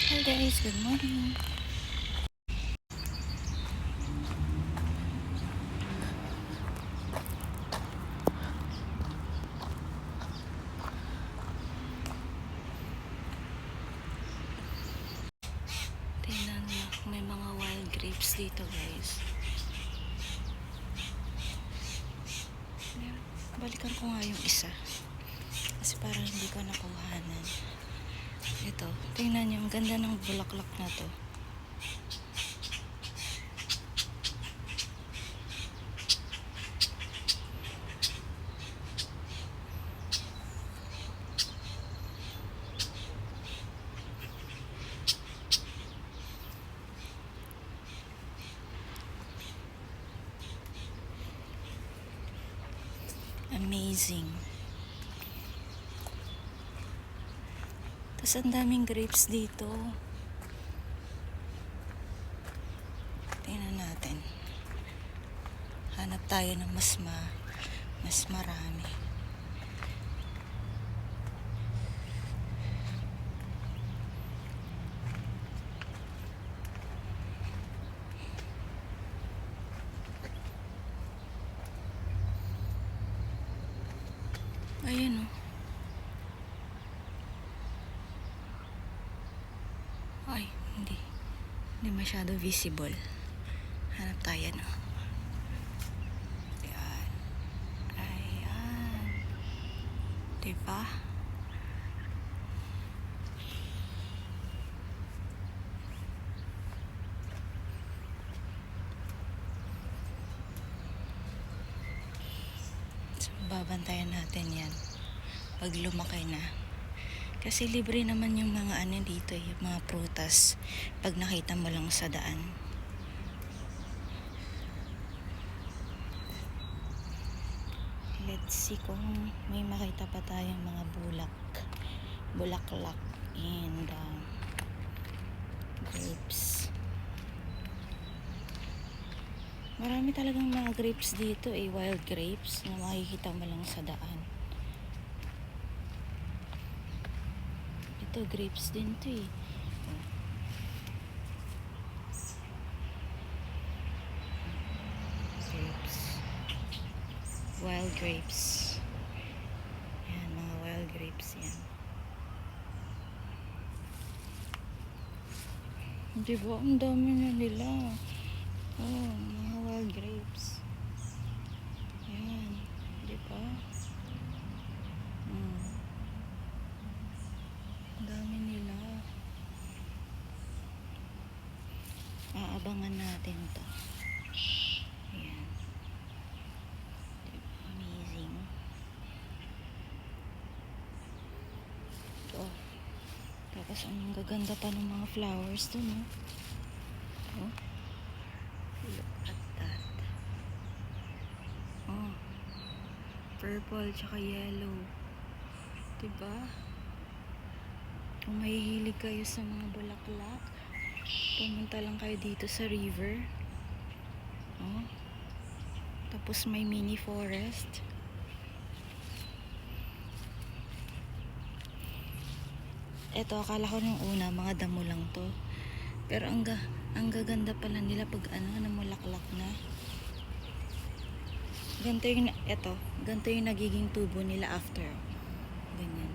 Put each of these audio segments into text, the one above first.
Hi guys, good morning. Tingnan mo, may mga wild grapes dito guys. Balikan ko nga yung isa. Kasi parang hindi ko nakuhanan. Ito, tingnan nyo, ang ganda ng bulaklak na to. Amazing. Tapos ang daming grapes dito. Tingnan natin. Hanap tayo ng mas marami. Ayan o. Ay, hindi masyado visible. Hanap tayo no. Ayan. Ayan. Diba? So, babantayan natin yan pag lumaki na. Kasi libre naman yung mga ano dito, yung mga prutas pag nakita mo lang sa daan. Let's see kung may makita pa tayong mga bulaklak and grapes. Marami talagang mga grapes dito wild grapes na makikita mo lang sa daan. Ito grapes din to grapes, wild grapes. Yan, mga wild grapes yan. Diba, ang dami na nila. Oh, mga wild grapes. Yan, diba? Ang dami nila. Aabangan natin to. Ayan. Diba? Amazing. Oh. Tapos ang gaganda pa ng mga flowers dun, no? Oh. Look at that. Oh. Purple tsaka yellow. Diba? Kung mahihilig kayo sa mga bulaklak, pumunta lang kayo dito sa river. Oh. Tapos may mini forest. Eto, akala ko nung una mga damo lang to. Pero ang gaganda pala nila pag namulaklak na. Ganito yung nagiging tubo nila after. Ganyan.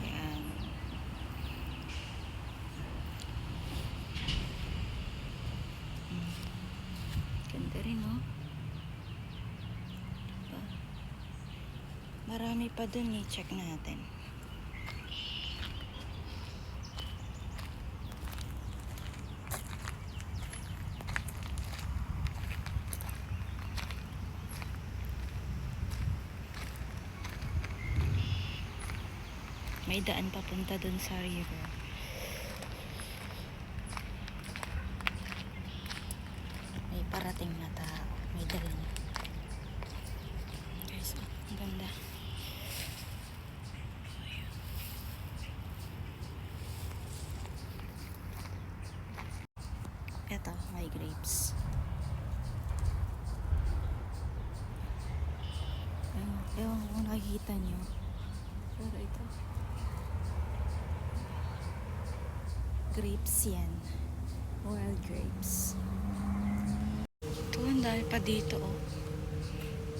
Ayan. Ganda rin, no? Diba? Marami pa dun check natin. May daan papunta dun sa river. May parating na tao. May dalang. Guys, ang ganda. Eto, may grapes. Ewan ko kung nakikita nyo. Pero ito. grapes yan. Wild grapes. Ito, ang dami pa dito, oh.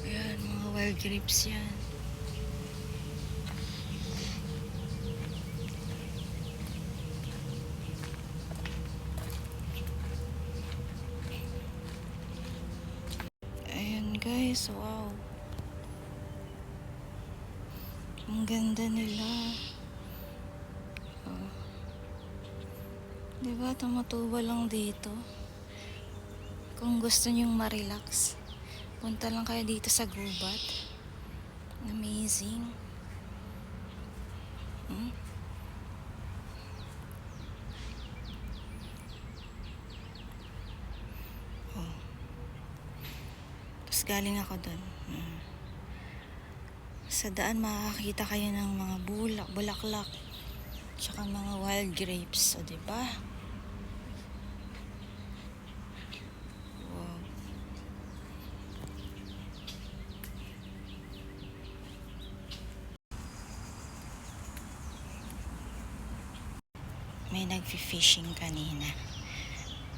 Ayan, mga wild grapes yan. Ayan guys, wow. Ang ganda nila. Oh. Diba, tumatuba lang dito. Kung gusto nyong ma-relax, punta lang kayo dito sa gubat. Amazing. Hmm? Oh. Tapos galing ako dun. Sa daan makakita kayo ng mga bulaklak, tsaka mga wild grapes. O, diba? Wow. May nag-fishing kanina.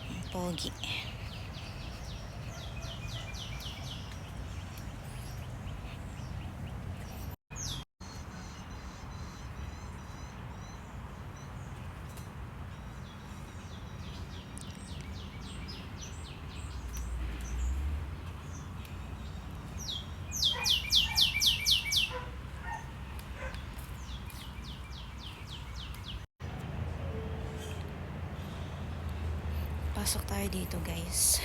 Ang pogi. Pasok tayo dito, guys.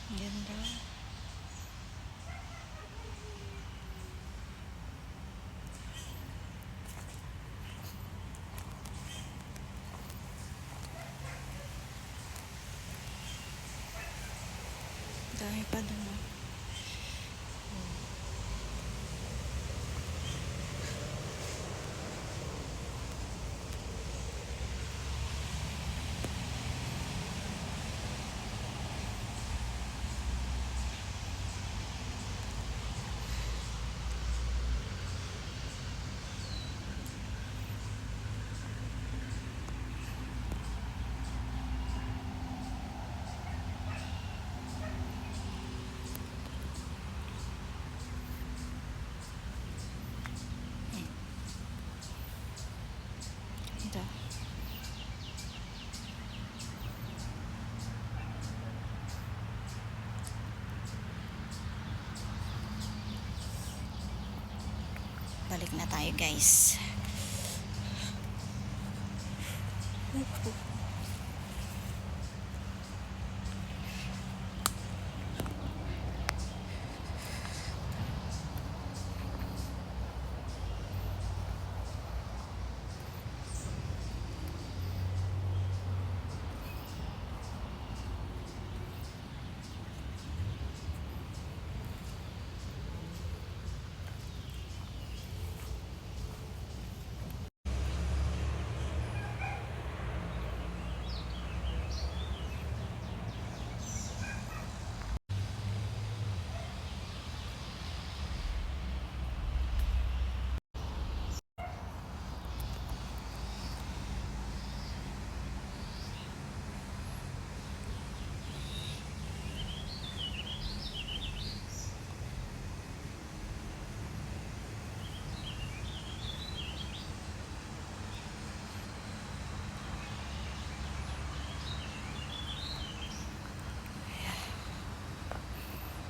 Ganda. Dami pa dun, oh. Ganda. Balik na tayo, guys.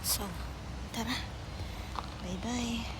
So, tara. Bye-bye.